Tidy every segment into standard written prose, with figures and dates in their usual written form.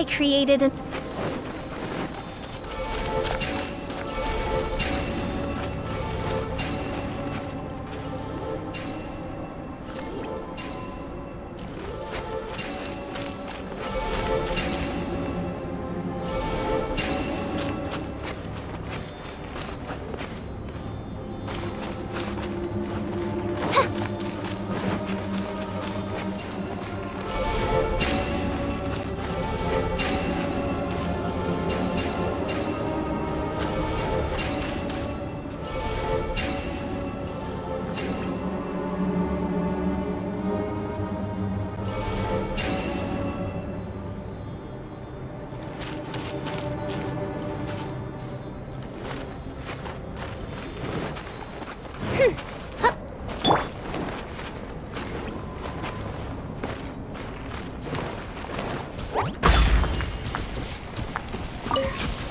I created an...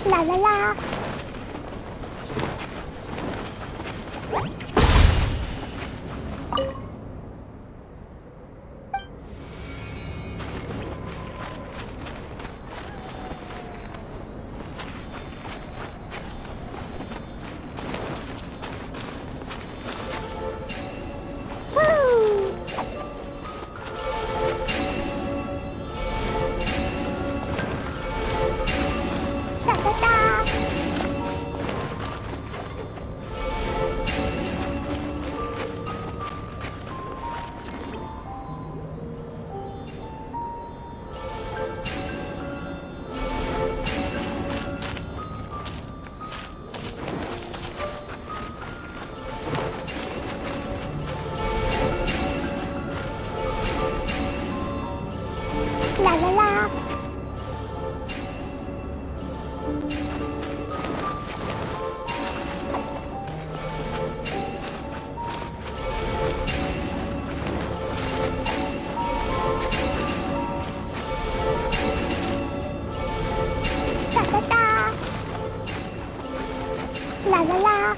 La la la. La la la. Ta ta ta. La la la.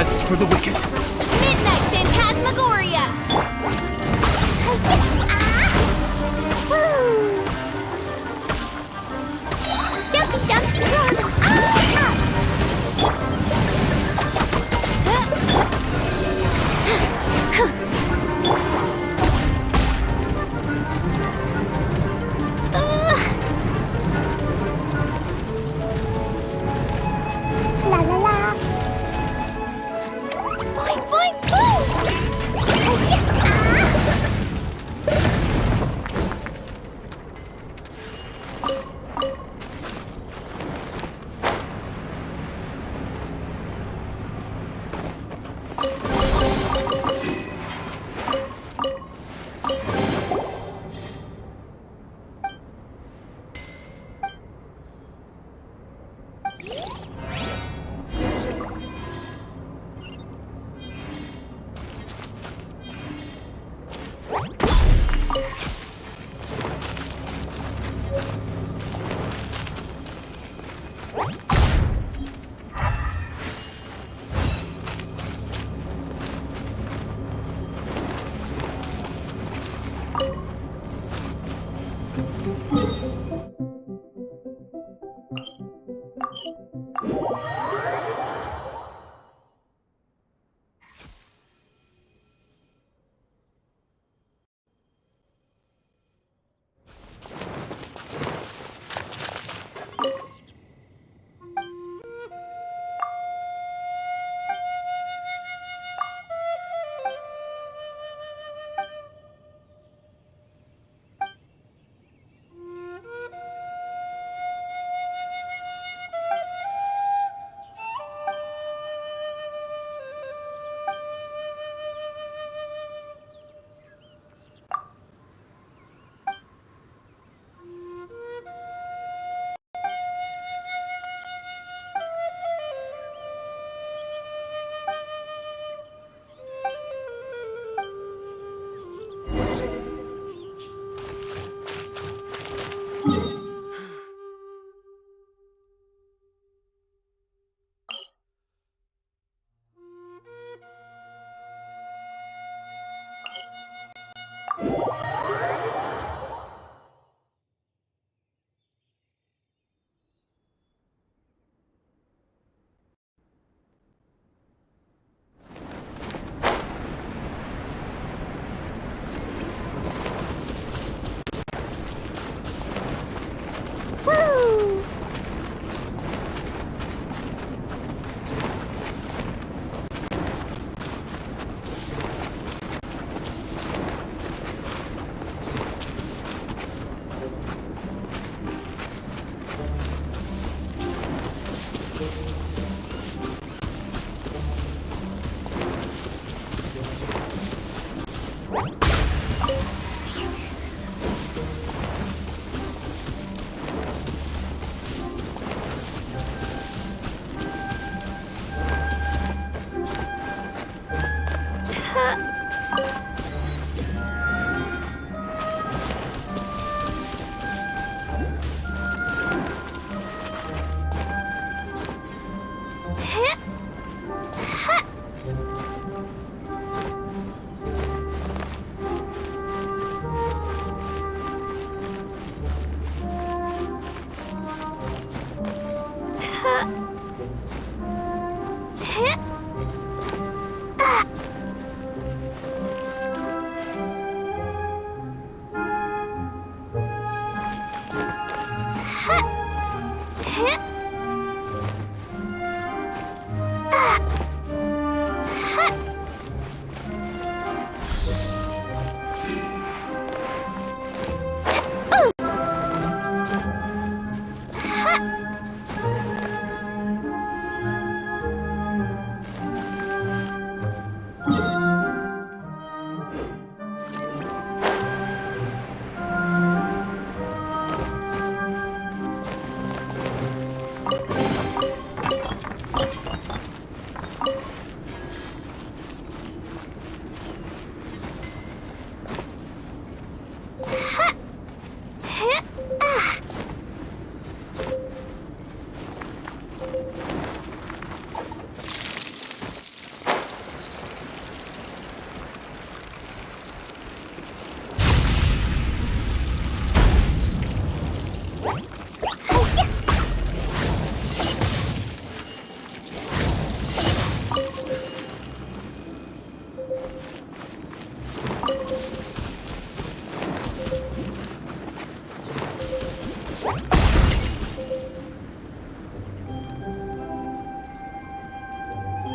rest for the wicked. Midnight Phantasmagoria! Jumpy, jumpy, run! La la la! Boing, boing, boom!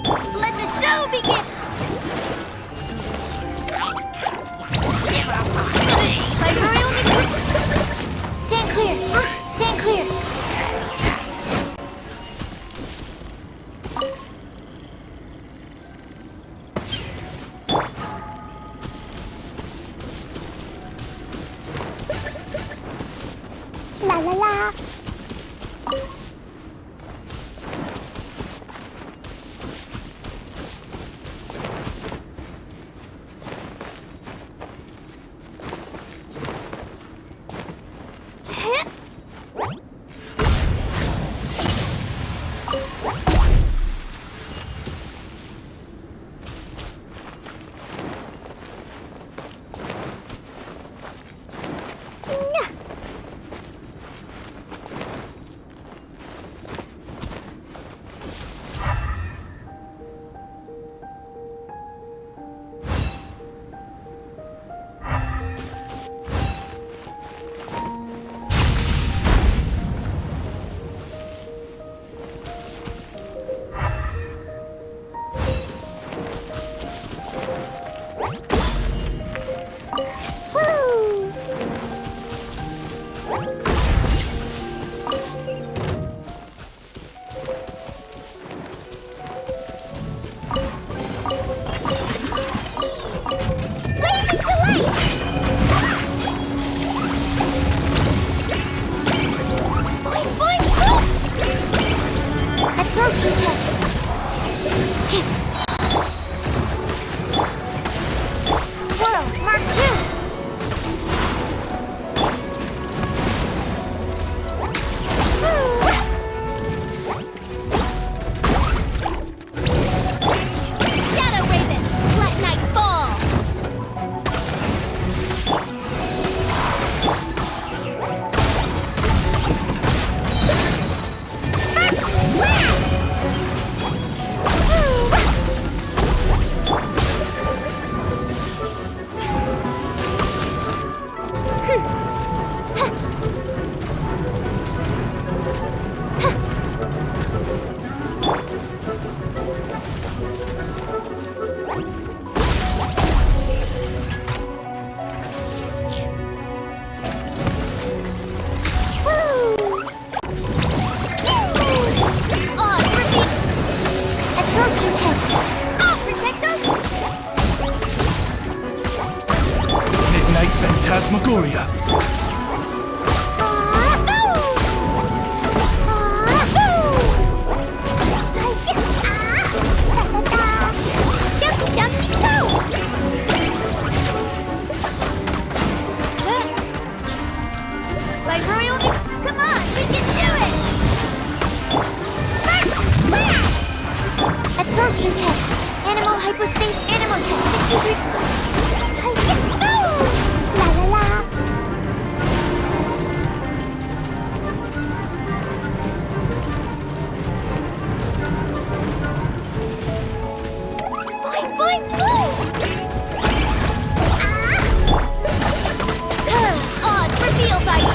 Let the show begin! Like royal decree! Stand clear! Stand clear! La la la! Phantasmagoria. Like royal come on, we can do it! Absorption test. Animal hypospace animal test 63. La la la. Boing boing boom. Odds for field fight!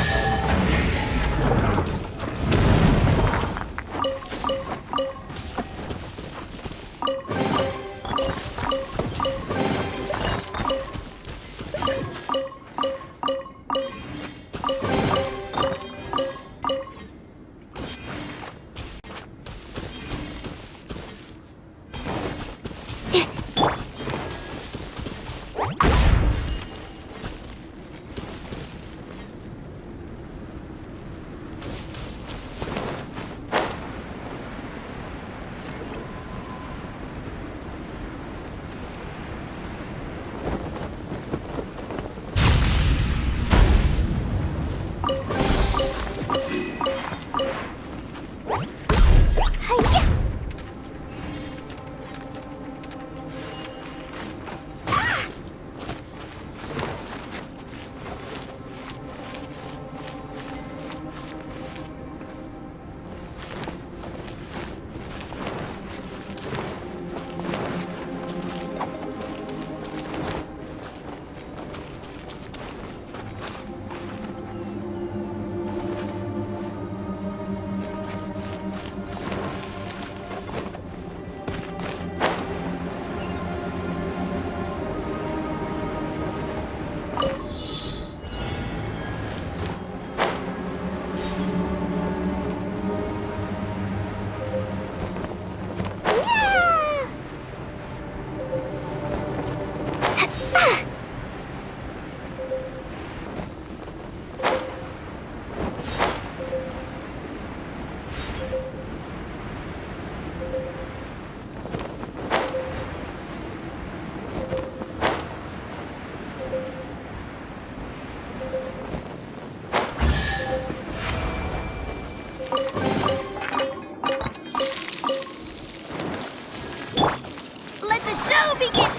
begins!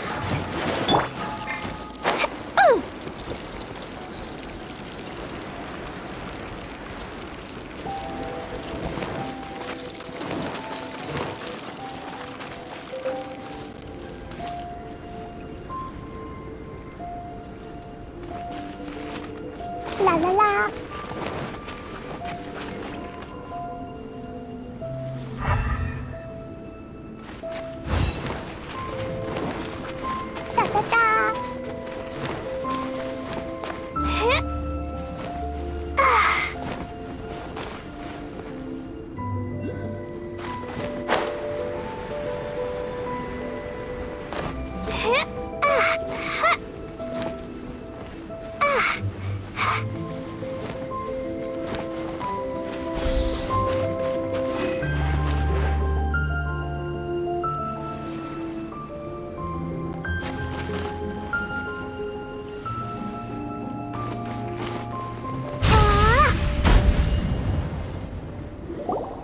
La la la. Da da da.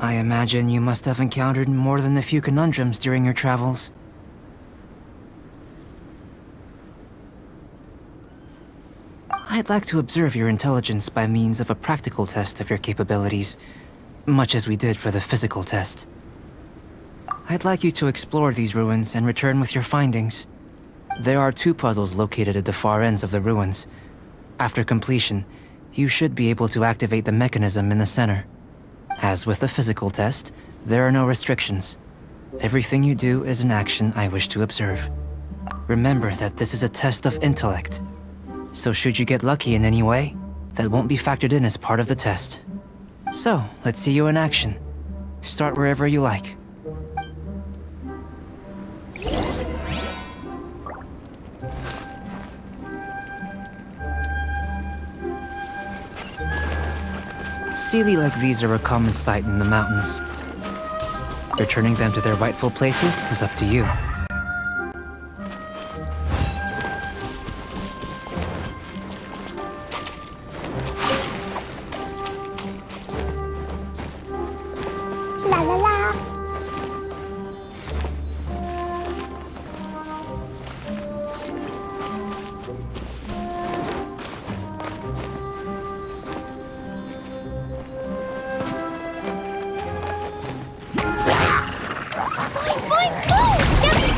I imagine you must have encountered more than a few conundrums during your travels. I'd like to observe your intelligence by means of a practical test of your capabilities, much as we did for the physical test. I'd like you to explore these ruins and return with your findings. There are 2 puzzles located at the far ends of the ruins. After completion, you should be able to activate the mechanism in the center. As with the physical test, there are no restrictions. Everything you do is an action I wish to observe. Remember that this is a test of intellect. So should you get lucky in any way, that won't be factored in as part of the test. So, let's see you in action. Start wherever you like. Sealy like these are a common sight in the mountains. Returning them to their rightful places is up to you. La la la. Boing, boing, boom!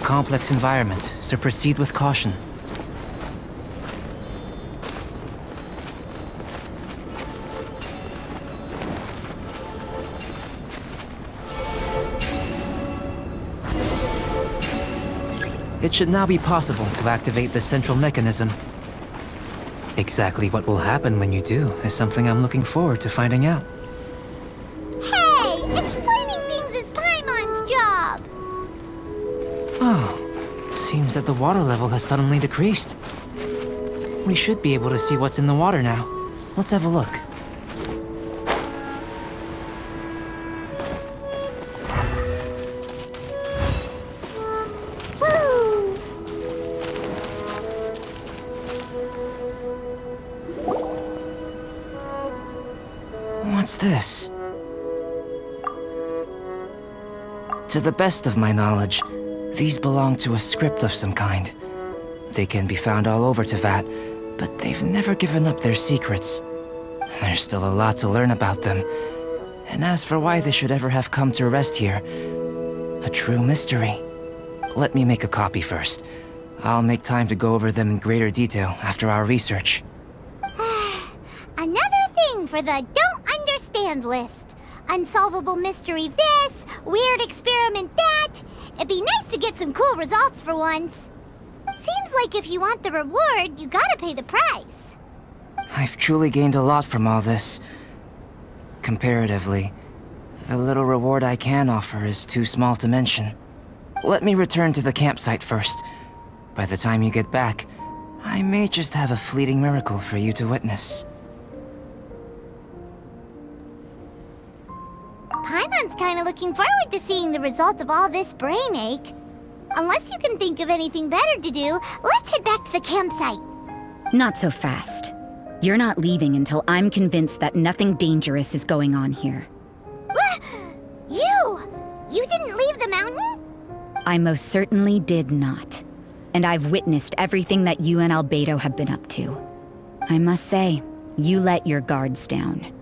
complex environment, so proceed with caution. It should now be possible to activate the central mechanism. Exactly what will happen when you do is something I'm looking forward to finding out. Hey! Explaining things is Paimon's job! Oh, seems that the water level has suddenly decreased. We should be able to see what's in the water now. Let's have a look. What's this? To the best of my knowledge, these belong to a script of some kind. They can be found all over Tevat, but they've never given up their secrets. There's still a lot to learn about them. And as for why they should ever have come to rest here, a true mystery. Let me make a copy first. I'll make time to go over them in greater detail after our research. Another thing for the don't understand list. Unsolvable mystery this, weird experiment that. It'd be nice to get some cool results for once. Seems like if you want the reward, you gotta pay the price. I've truly gained a lot from all this. Comparatively, the little reward I can offer is too small to mention. Let me return to the campsite first. By the time you get back, I may just have a fleeting miracle for you to witness. Paimon's kinda looking forward to seeing the result of all this brain ache. Unless you can think of anything better to do, let's head back to the campsite. Not so fast. You're not leaving until I'm convinced that nothing dangerous is going on here. You didn't leave the mountain? I most certainly did not. And I've witnessed everything that you and Albedo have been up to. I must say, you let your guards down.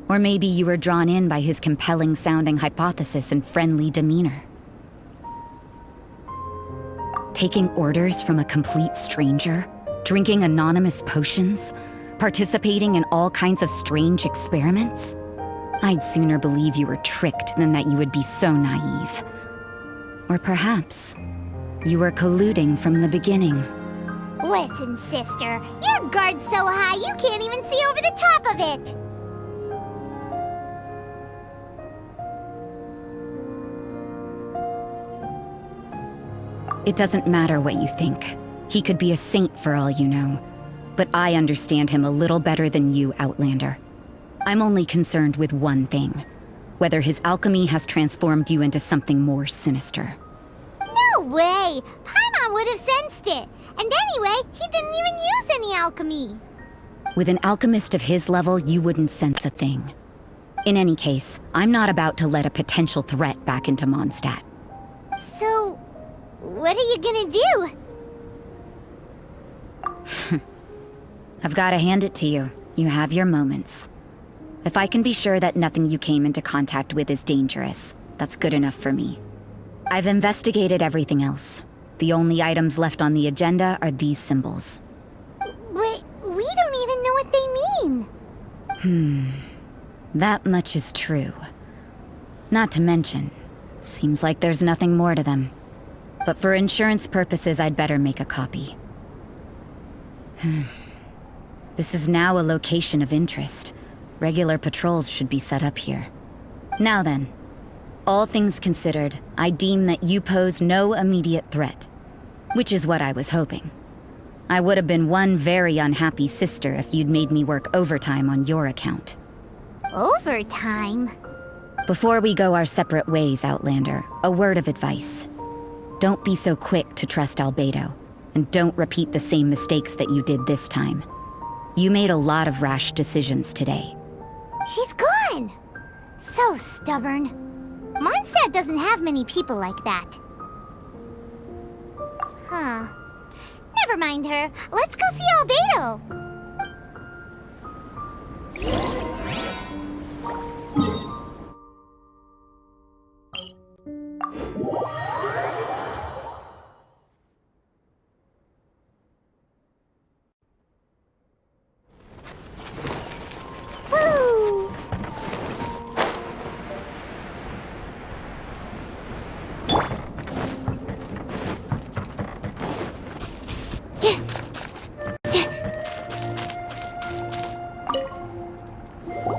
Or maybe you were drawn in by his compelling-sounding hypothesis and friendly demeanor. Taking orders from a complete stranger, drinking anonymous potions, participating in all kinds of strange experiments? I'd sooner believe you were tricked than that you would be so naive. Or perhaps you were colluding from the beginning. Listen, sister, your guard's so high you can't even see over the top of it. It doesn't matter what you think. He could be a saint for all you know. But I understand him a little better than you, Outlander. I'm only concerned with one thing. Whether his alchemy has transformed you into something more sinister. No way! Paimon would have sensed it. And anyway, he didn't even use any alchemy. With an alchemist of his level, you wouldn't sense a thing. In any case, I'm not about to let a potential threat back into Mondstadt. So, what are you gonna do? I've gotta hand it to you. You have your moments. If I can be sure that nothing you came into contact with is dangerous, that's good enough for me. I've investigated everything else. The only items left on the agenda are these symbols. But we don't even know what they mean. That much is true. Not to mention, seems like there's nothing more to them. But for insurance purposes, I'd better make a copy. This is now a location of interest. Regular patrols should be set up here. Now then, all things considered, I deem that you pose no immediate threat. Which is what I was hoping. I would have been one very unhappy sister if you'd made me work overtime on your account. Overtime? Before we go our separate ways, Outlander, a word of advice. Don't be so quick to trust Albedo, and don't repeat the same mistakes that you did this time. You made a lot of rash decisions today. She's gone! So stubborn. Mondstadt doesn't have many people like that. Huh. Never mind her. Let's go see Albedo.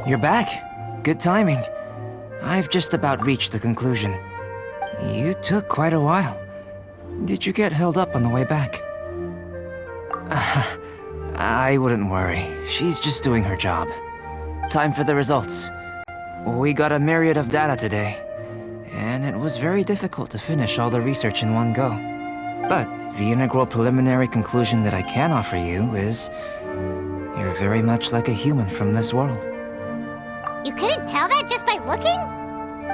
You're back. Good timing. I've just about reached the conclusion. You took quite a while. Did you get held up on the way back? I wouldn't worry. She's just doing her job. Time for the results. We got a myriad of data today, and it was very difficult to finish all the research in one go. But the integral preliminary conclusion that I can offer you is you're very much like a human from this world. You couldn't tell that just by looking?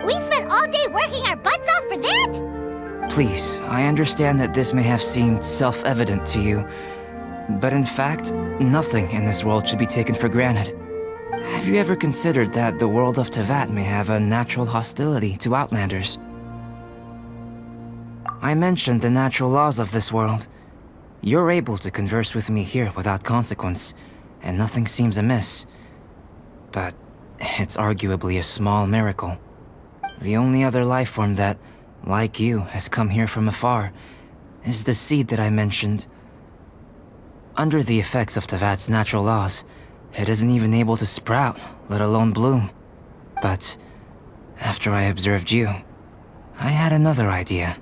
We spent all day working our butts off for that? Please, I understand that this may have seemed self-evident to you, but in fact, nothing in this world should be taken for granted. Have you ever considered that the world of Teyvat may have a natural hostility to Outlanders? I mentioned the natural laws of this world. You're able to converse with me here without consequence, and nothing seems amiss. But it's arguably a small miracle. The only other life form that, like you, has come here from afar is the seed that I mentioned. Under the effects of Teyvat's natural laws, it isn't even able to sprout, let alone bloom. But after I observed you, I had another idea.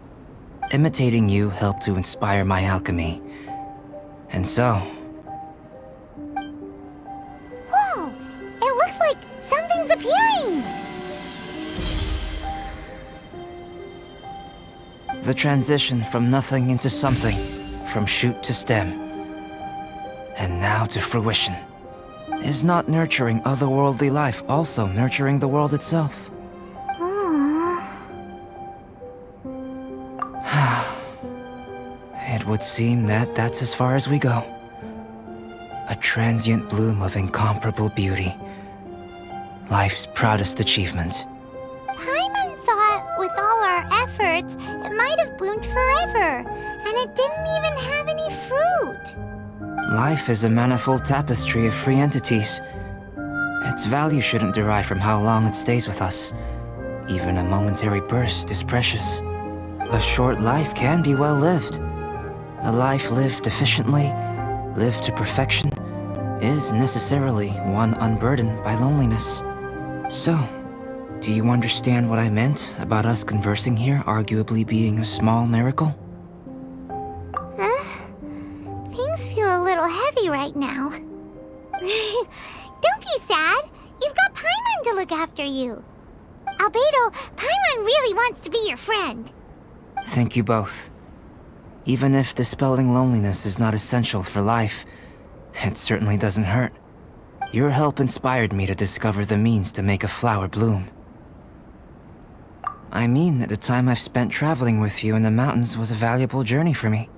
Imitating you helped to inspire my alchemy. And so... Whoa! It looks like something's appearing! The transition from nothing into something, from shoot to stem, and now to fruition. Is not nurturing otherworldly life also nurturing the world itself? Aww. It would seem that that's as far as we go. A transient bloom of incomparable beauty. Life's proudest achievement. Paimon thought with all our efforts, it might have bloomed forever, and it didn't even have any fruit. Life is a manifold tapestry of free entities. Its value shouldn't derive from how long it stays with us. Even a momentary burst is precious. A short life can be well lived. A life lived efficiently, lived to perfection, is necessarily one unburdened by loneliness. So, do you understand what I meant about us conversing here arguably being a small miracle? Things feel a little heavy right now. Don't be sad. You've got Paimon to look after you. Albedo, Paimon really wants to be your friend. Thank you both. Even if dispelling loneliness is not essential for life, it certainly doesn't hurt. Your help inspired me to discover the means to make a flower bloom. I mean that the time I've spent traveling with you in the mountains was a valuable journey for me.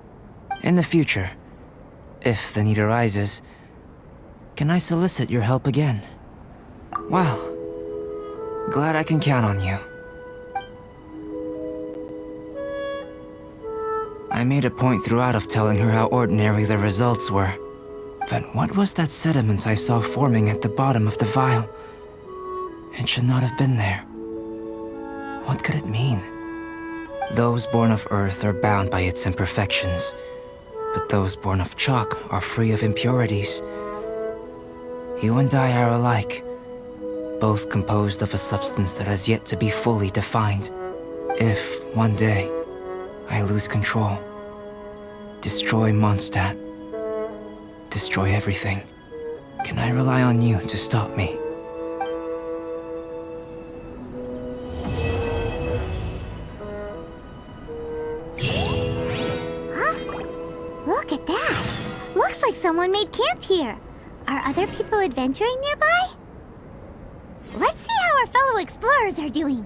In the future, if the need arises, can I solicit your help again? Well, glad I can count on you. I made a point throughout of telling her how ordinary the results were. But what was that sediment I saw forming at the bottom of the vial? It should not have been there. What could it mean? Those born of Earth are bound by its imperfections, but those born of chalk are free of impurities. You and I are alike, both composed of a substance that has yet to be fully defined. If, one day, I lose control, destroy Mondstadt, destroy everything, can I rely on you to stop me? Look at that! Looks like someone made camp here. Are other people adventuring nearby? Let's see how our fellow explorers are doing.